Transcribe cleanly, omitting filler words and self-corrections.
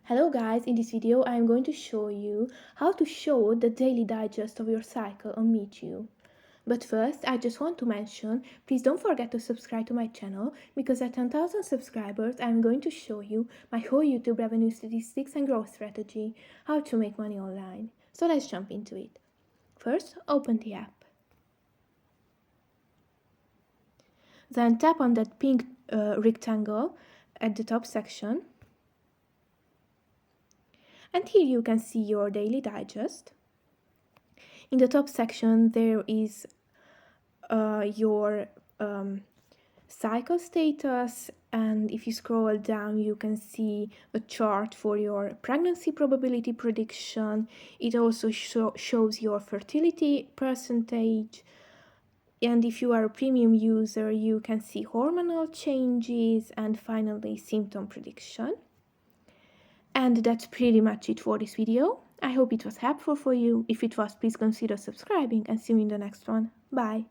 Hello guys, in this video I am going to show you how to show the daily digest of your cycle on MeetYou. But first, I just want to mention, please don't forget to subscribe to my channel, because at 10,000 subscribers I am going to show you my whole YouTube revenue statistics and growth strategy, how to make money online. So let's jump into it. First, open the app. Then tap on that pink rectangle at the top section. And here you can see your daily digest. In the top section there is your cycle status, and if you scroll down you can see a chart for your pregnancy probability prediction. It also shows your fertility percentage, and if you are a premium user you can see hormonal changes, and finally symptom prediction. And that's pretty much it for this video. I hope it was helpful for you. If it was, please consider subscribing, and see you in the next one. Bye!